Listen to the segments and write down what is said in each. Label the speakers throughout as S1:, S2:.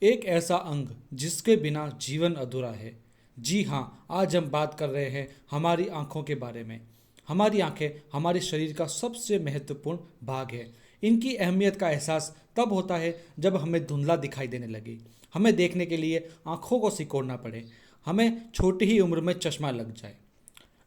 S1: एक ऐसा अंग जिसके बिना जीवन अधूरा है। जी हाँ, आज हम बात कर रहे हैं हमारी आँखों के बारे में। हमारी आँखें हमारे शरीर का सबसे महत्वपूर्ण भाग है। इनकी अहमियत का एहसास तब होता है जब हमें धुंधला दिखाई देने लगे, हमें देखने के लिए आँखों को सिकोड़ना पड़े, हमें छोटी ही उम्र में चश्मा लग जाए।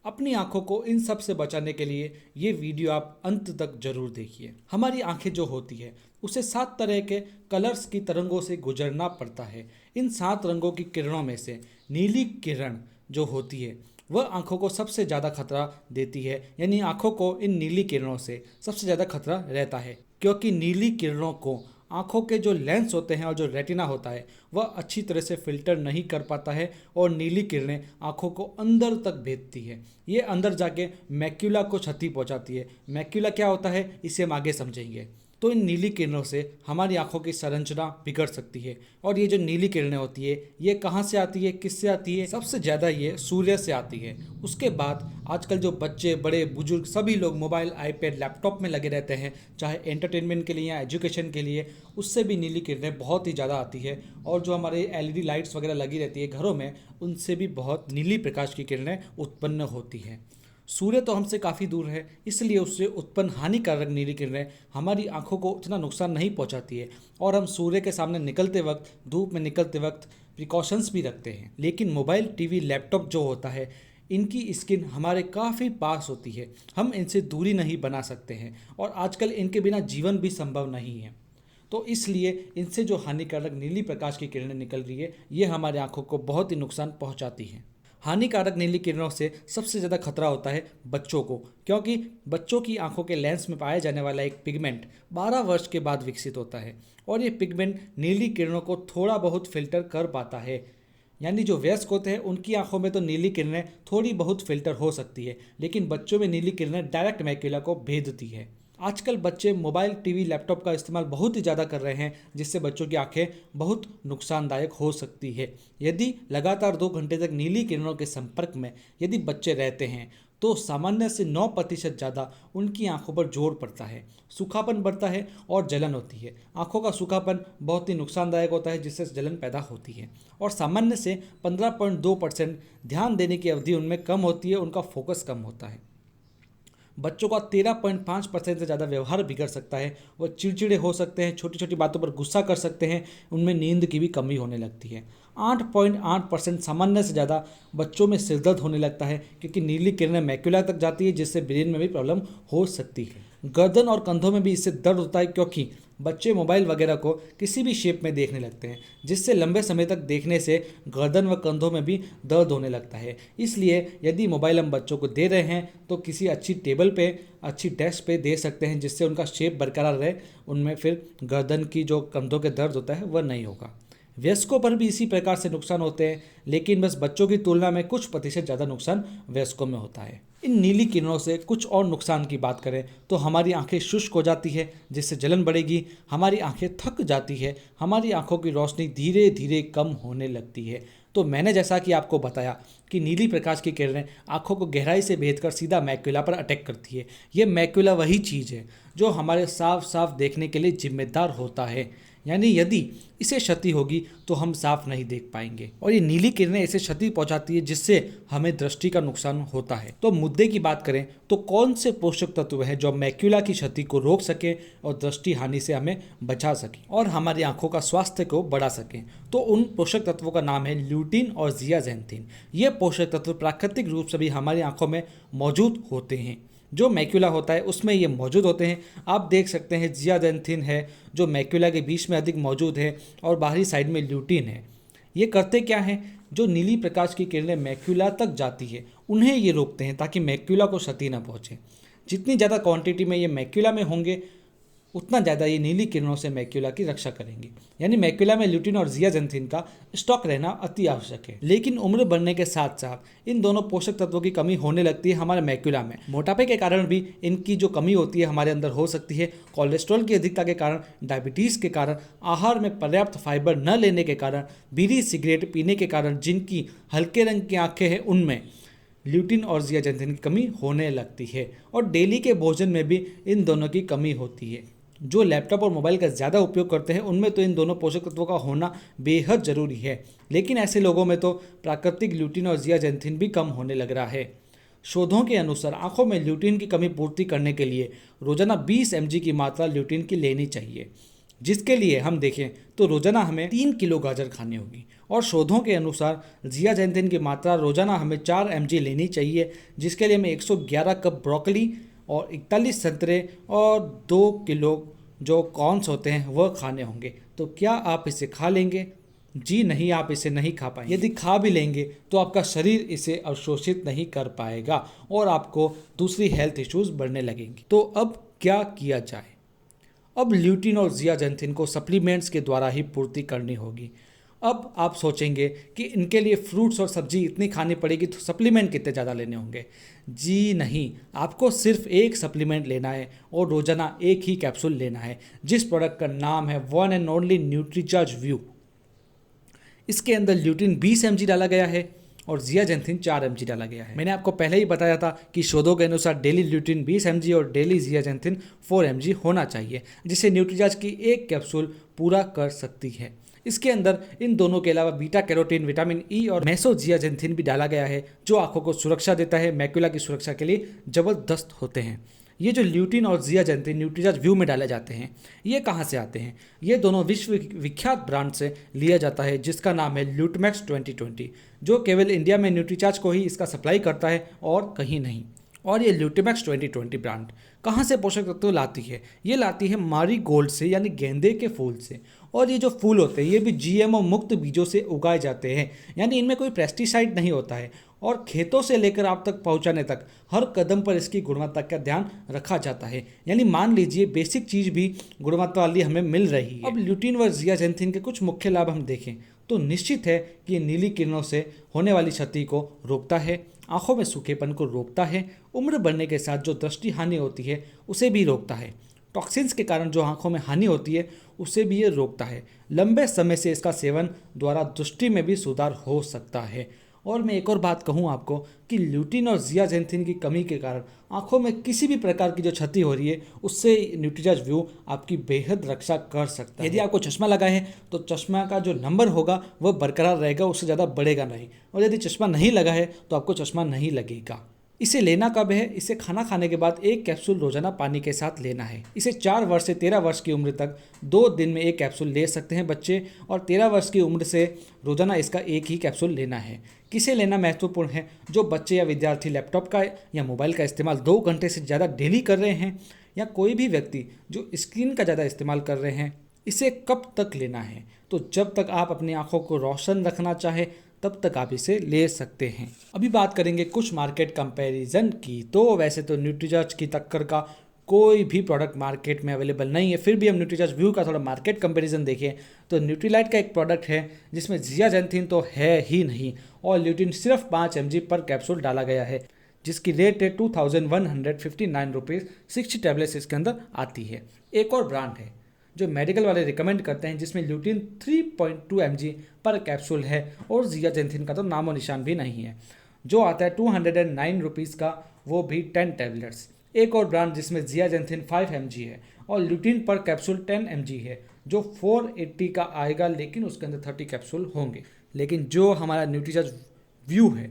S1: अपनी आंखों को इन सब से बचाने के लिए ये वीडियो आप अंत तक जरूर देखिए। हमारी आंखें जो होती है उसे 7 तरह के कलर्स की तरंगों से गुजरना पड़ता है। इन 7 रंगों की किरणों में से नीली किरण जो होती है वह आंखों को सबसे ज़्यादा खतरा देती है। यानी आंखों को इन नीली किरणों से सबसे ज़्यादा खतरा रहता है, क्योंकि नीली किरणों को आँखों के जो लेंस होते हैं और जो रेटिना होता है वह अच्छी तरह से फिल्टर नहीं कर पाता है और नीली किरणें आँखों को अंदर तक भेजती है। ये अंदर जाके मैक्यूला को क्षति पहुंचाती है। मैक्यूला क्या होता है इसे हम आगे समझेंगे। तो इन नीली किरणों से हमारी आंखों की संरचना बिगड़ सकती है। और ये जो नीली किरणें होती है ये कहाँ से आती है, किससे आती है? सबसे ज़्यादा ये सूर्य से आती है। उसके बाद आजकल जो बच्चे, बड़े बुजुर्ग सभी लोग मोबाइल, आईपैड, लैपटॉप में लगे रहते हैं, चाहे एंटरटेनमेंट के लिए या एजुकेशन के लिए, उससे भी नीली किरणें बहुत ही ज़्यादा आती है। और जो हमारे एलईडी लाइट्स वगैरह लगी रहती है घरों में, उनसे भी बहुत नीली प्रकाश की किरणें उत्पन्न होती हैं। सूर्य तो हमसे काफ़ी दूर है, इसलिए उससे उत्पन्न हानिकारक नीली किरणें हमारी आंखों को इतना नुकसान नहीं पहुंचाती है। और हम सूर्य के सामने निकलते वक्त, धूप में निकलते वक्त प्रिकॉशंस भी रखते हैं। लेकिन मोबाइल, टीवी, लैपटॉप जो होता है इनकी स्किन हमारे काफ़ी पास होती है, हम इनसे दूरी नहीं बना सकते हैं और आजकल इनके बिना जीवन भी संभव नहीं है। तो इसलिए इनसे जो हानिकारक नीली प्रकाश की किरणें निकल रही है ये हमारे आंखों को बहुत ही नुकसान पहुंचाती हैं। हानिकारक नीली किरणों से सबसे ज़्यादा खतरा होता है बच्चों को, क्योंकि बच्चों की आंखों के लेंस में पाया जाने वाला एक पिगमेंट 12 वर्ष के बाद विकसित होता है और ये पिगमेंट नीली किरणों को थोड़ा बहुत फिल्टर कर पाता है। यानी जो वयस्क होते हैं उनकी आंखों में तो नीली किरणें थोड़ी बहुत फिल्टर हो सकती है, लेकिन बच्चों में नीली किरणें डायरेक्ट मैक्यूला को भेदती है। आजकल बच्चे मोबाइल, टीवी, लैपटॉप का इस्तेमाल बहुत ही ज़्यादा कर रहे हैं, जिससे बच्चों की आंखें बहुत नुकसानदायक हो सकती है। यदि लगातार 2 घंटे तक नीली किरणों के संपर्क में यदि बच्चे रहते हैं तो सामान्य से 9% ज़्यादा उनकी आंखों पर जोर पड़ता है, सूखापन बढ़ता है और जलन होती है। आंखों का सूखापन बहुत ही नुकसानदायक होता है, जिससे जलन पैदा होती है। और सामान्य से 15.2% ध्यान देने की अवधि उनमें कम होती है, उनका फोकस कम होता है। बच्चों का 13.5% से ज़्यादा व्यवहार बिगड़ सकता है, वो चिड़चिड़े हो सकते हैं, छोटी छोटी बातों पर गुस्सा कर सकते हैं, उनमें नींद की भी कमी होने लगती है। 8.8% सामान्य से ज़्यादा बच्चों में सिरदर्द होने लगता है, क्योंकि नीली किरणें मैक्यूला तक जाती है, जिससे ब्रेन में भी प्रॉब्लम हो सकती है। गर्दन और कंधों में भी इससे दर्द होता है, क्योंकि बच्चे मोबाइल वगैरह को किसी भी शेप में देखने लगते हैं, जिससे लंबे समय तक देखने से गर्दन व कंधों में भी दर्द होने लगता है। इसलिए यदि मोबाइल हम बच्चों को दे रहे हैं तो किसी अच्छी टेबल पे, अच्छी डेस्क पे दे सकते हैं, जिससे उनका शेप बरकरार रहे, उनमें फिर गर्दन की जो कंधों के दर्द होता है वह नहीं होगा। वयस्कों पर भी इसी प्रकार से नुकसान होते हैं, लेकिन बस बच्चों की तुलना में कुछ प्रतिशत ज़्यादा नुकसान वयस्कों में होता है। इन नीली किरणों से कुछ और नुकसान की बात करें तो हमारी आंखें शुष्क हो जाती है, जिससे जलन बढ़ेगी, हमारी आंखें थक जाती है, हमारी आंखों की रोशनी धीरे धीरे कम होने लगती है। तो मैंने जैसा कि आपको बताया कि नीली प्रकाश की किरणें आंखों को गहराई से भेदकर सीधा मैक्यूला पर अटैक करती है। ये मैक्यूला वही चीज़ है जो हमारे साफ साफ देखने के लिए जिम्मेदार होता है। यानी यदि इसे क्षति होगी तो हम साफ नहीं देख पाएंगे, और ये नीली किरणें इसे क्षति पहुंचाती है, जिससे हमें दृष्टि का नुकसान होता है। तो मुद्दे की बात करें तो कौन से पोषक तत्व हैं जो मैक्यूला की क्षति को रोक सके और दृष्टि हानि से हमें बचा सके और हमारी आंखों का स्वास्थ्य को बढ़ा सके? तो उन पोषक तत्वों का नाम है ल्यूटिन और जियाजेंथिन। ये पोषक तत्व प्राकृतिक रूप से भी हमारी आंखों में मौजूद होते हैं। जो मैक्यूला होता है उसमें ये मौजूद होते हैं। आप देख सकते हैं जियाजेंथिन है जो मैक्यूला के बीच में अधिक मौजूद है, और बाहरी साइड में ल्यूटिन है। ये करते क्या हैं? जो नीली प्रकाश की किरणें मैक्यूला तक जाती है उन्हें ये रोकते हैं, ताकि मैक्यूला को क्षति न पहुँचे। जितनी ज़्यादा क्वांटिटी में ये मैक्यूला में होंगे उतना ज़्यादा ये नीली किरणों से मैक्यूला की रक्षा करेंगे। यानी मैक्यूला में ल्यूटिन और जियाजेंथिन का स्टॉक रहना अति आवश्यक है। लेकिन उम्र बढ़ने के साथ साथ इन दोनों पोषक तत्वों की कमी होने लगती है हमारे मैक्यूला में। मोटापे के कारण भी इनकी जो कमी होती है हमारे अंदर हो सकती है। कोलेस्ट्रॉल की अधिकता के कारण, डायबिटीज़ के कारण, आहार में पर्याप्त फाइबर न लेने के कारण, बीड़ी सिगरेट पीने के कारण जिनकी हल्के रंग की आँखें हैं उनमें ल्यूटिन और जियाजेंथिन की कमी होने लगती है। और डेली के भोजन में भी इन दोनों की कमी होती है। जो लैपटॉप और मोबाइल का ज़्यादा उपयोग करते हैं उनमें तो इन दोनों पोषक तत्वों का होना बेहद ज़रूरी है, लेकिन ऐसे लोगों में तो प्राकृतिक ल्यूटिन और जियाजेंथिन भी कम होने लग रहा है। शोधों के अनुसार आंखों में ल्यूटिन की कमी पूर्ति करने के लिए रोजाना 20 mg की मात्रा ल्यूटिन की लेनी चाहिए, जिसके लिए हम देखें तो रोजाना हमें 3 किलो गाजर खानी होगी। और शोधों के अनुसार जियाजेंथिन की मात्रा रोजाना हमें 4 mg लेनी चाहिए, जिसके लिए हमें 111 कप ब्रोकली और 41 संतरे और 2 किलो जो कॉर्न्स होते हैं वह खाने होंगे। तो क्या आप इसे खा लेंगे? जी नहीं, आप इसे नहीं खा पाएंगे। यदि खा भी लेंगे तो आपका शरीर इसे अवशोषित नहीं कर पाएगा और आपको दूसरी हेल्थ इश्यूज बढ़ने लगेंगी। तो अब क्या किया जाए? अब ल्यूटिन और जियाजेंथिन को सप्लीमेंट्स के द्वारा ही पूर्ति करनी होगी। अब आप सोचेंगे कि इनके लिए फ्रूट्स और सब्जी इतनी खानी पड़ेगी तो सप्लीमेंट कितने ज़्यादा लेने होंगे? जी नहीं, आपको सिर्फ एक सप्लीमेंट लेना है और रोजाना एक ही कैप्सूल लेना है, जिस प्रोडक्ट का नाम है one and only Nutricharge view. इसके अंदर ल्यूटिन 20 mg डाला गया है और जियाजेंथिन 4 mg डाला गया है। मैंने आपको पहले ही बताया था कि शोधों के अनुसार डेली ल्यूटिन 20 mg और डेली जियाजेंथिन 4 mg होना चाहिए, जिसे न्यूट्रीचार्ज की एक कैप्सूल पूरा कर सकती है। इसके अंदर इन दोनों के अलावा बीटा कैरोटीन, विटामिन ई और मेसोजियाजेंथिन भी डाला गया है, जो आंखों को सुरक्षा देता है, मैक्यूला की सुरक्षा के लिए जबरदस्त होते हैं। ये जो ल्यूटिन और जियाजेंथिन न्यूट्रीचार्ज व्यू में डाले जाते हैं, ये कहाँ से आते हैं? ये दोनों विश्व विख्यात ब्रांड से लिया जाता है, जिसका नाम है ल्यूटमैक्स 2020, जो केवल इंडिया में न्यूट्रीचार्ज को ही इसका सप्लाई करता है और कहीं नहीं। और ये ल्यूटमैक्स 2020 ब्रांड कहाँ से पोषक तत्व लाती है? ये लाती है मारी गोल्ड से, यानी गेंदे के फूल से। और ये जो फूल होते हैं ये भी जीएमओ मुक्त बीजों से उगाए जाते हैं, यानी इनमें कोई पेस्टिसाइड नहीं होता है। और खेतों से लेकर आप तक पहुंचाने तक हर कदम पर इसकी गुणवत्ता का ध्यान रखा जाता है, यानी मान लीजिए बेसिक चीज़ भी गुणवत्ता वाली हमें मिल रही है। अब ल्यूटिन व जियाजेंथिन के कुछ मुख्य लाभ हम देखें तो निश्चित है कि नीली किरणों से होने वाली क्षति को रोकता है, आंखों में सूखेपन को रोकता है, उम्र बढ़ने के साथ जो दृष्टि हानि होती है उसे भी रोकता है, टॉक्सिन्स के कारण जो आंखों में हानि होती है उसे भी ये रोकता है। लंबे समय से इसका सेवन द्वारा दृष्टि में भी सुधार हो सकता है। और मैं एक और बात कहूँ आपको कि ल्यूटिन और जियाजेंथिन की कमी के कारण आंखों में किसी भी प्रकार की जो क्षति हो रही है उससे न्यूट्रीचार्ज व्यू आपकी बेहद रक्षा कर सकता है। यदि आपको चश्मा लगा है तो चश्मा का जो नंबर होगा वह बरकरार रहेगा, उससे ज़्यादा बढ़ेगा नहीं। और यदि चश्मा नहीं लगा है तो आपको चश्मा नहीं लगेगा। इसे लेना कब है? इसे खाना खाने के बाद एक कैप्सूल रोजाना पानी के साथ लेना है। इसे 4 वर्ष से 13 वर्ष की उम्र तक 2 दिन में एक कैप्सूल ले सकते हैं बच्चे, और 13 वर्ष की उम्र से रोजाना इसका एक ही कैप्सूल लेना है। किसे लेना महत्वपूर्ण है? जो बच्चे या विद्यार्थी लैपटॉप का या मोबाइल का इस्तेमाल 2 घंटे से ज़्यादा डेली कर रहे हैं, या कोई भी व्यक्ति जो स्क्रीन का ज़्यादा इस्तेमाल कर रहे हैं। इसे कब तक लेना है? तो जब तक आप अपनी आंखों को रोशन रखना चाहे तब तक आप इसे ले सकते हैं। अभी बात करेंगे कुछ मार्केट कंपैरिजन की। तो वैसे तो न्यूट्रीचार्ज की टक्कर का कोई भी प्रोडक्ट मार्केट में अवेलेबल नहीं है, फिर भी हम न्यूट्रीचार्ज व्यू का थोड़ा मार्केट कंपैरिजन देखें तो न्यूट्रीलाइट का एक प्रोडक्ट है जिसमें जियाजेंथिन तो है ही नहीं और ल्यूटिन सिर्फ 5 mg पर कैप्सूल डाला गया है, जिसकी रेट है 2159 रुपीज़। 60 टैबलेट्स इसके अंदर आती है। एक और ब्रांड है जो मेडिकल वाले रिकमेंड करते हैं, जिसमें ल्यूटिन 3.2 mg पर कैप्सूल है और जियाजेंथिन का तो नामो निशान भी नहीं है, जो आता है 209 रुपीज़ का, वो भी 10 टैबलेट्स। एक और ब्रांड जिसमें जियाजेंथिन 5 mg है और ल्यूटिन पर कैप्सूल 10 mg है, जो 480 का आएगा, लेकिन उसके अंदर 30 कैप्सूल होंगे। लेकिन जो हमारा न्यूट्रीचार्ज व्यू है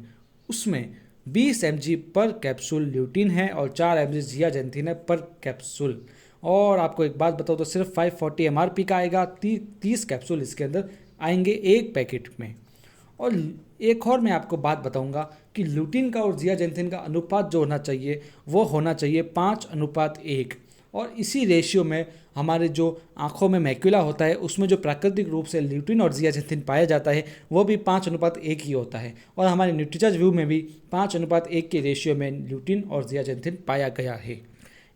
S1: उसमें 20 mg पर कैप्सूल ल्यूटिन है और 4 mg जियाजेंथिन है पर कैप्सूल। और आपको एक बात बताओ तो सिर्फ 540 MRP का आएगा, 30 कैप्सूल इसके अंदर आएंगे एक पैकेट में। और एक और मैं आपको बात बताऊंगा कि ल्यूटिन का और जियाजेंथिन का अनुपात जो होना चाहिए वो होना चाहिए 5:1, और इसी रेशियो में हमारे जो आंखों में मैक्यूला होता है उसमें जो प्राकृतिक रूप से ल्यूटिन और जियाजेंथिन पाया जाता है वो भी 5:1 ही होता है। और हमारे न्यूट्रीचार्ज व्यू में भी 5:1 के रेशियो में ल्यूटिन और जियाजेंथिन पाया गया है।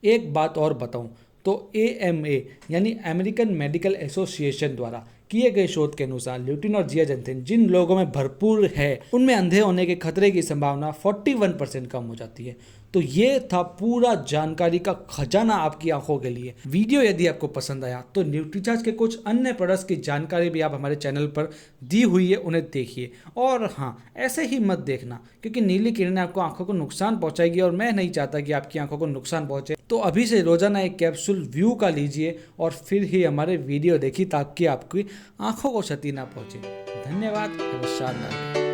S1: एक बात और बताऊं तो AMA यानी अमेरिकन मेडिकल एसोसिएशन द्वारा किए गए शोध के अनुसार ल्यूटिन और जियाजेंथिन जिन लोगों में भरपूर है उनमें अंधे होने के खतरे की संभावना 41% कम हो जाती है। तो तो ये था पूरा जानकारी का खजाना आपकी आंखों के लिए। वीडियो यदि आपको पसंद आया तो न्यूट्रीचार्ज के कुछ अन्य प्रोडक्ट्स की जानकारी भी आप हमारे चैनल पर दी हुई है, उन्हें देखिए। और हाँ, ऐसे ही मत देखना क्योंकि नीली किरणें आपको आंखों को नुकसान पहुंचाएगी और मैं नहीं चाहता कि आपकी आंखों को नुकसान पहुंचे। तो अभी से रोजाना एक कैप्सूल व्यू का लीजिए और फिर ही हमारे वीडियो देखिए ताकि आपकी आंखों को क्षति ना पहुंचे। धन्यवाद। शानदार।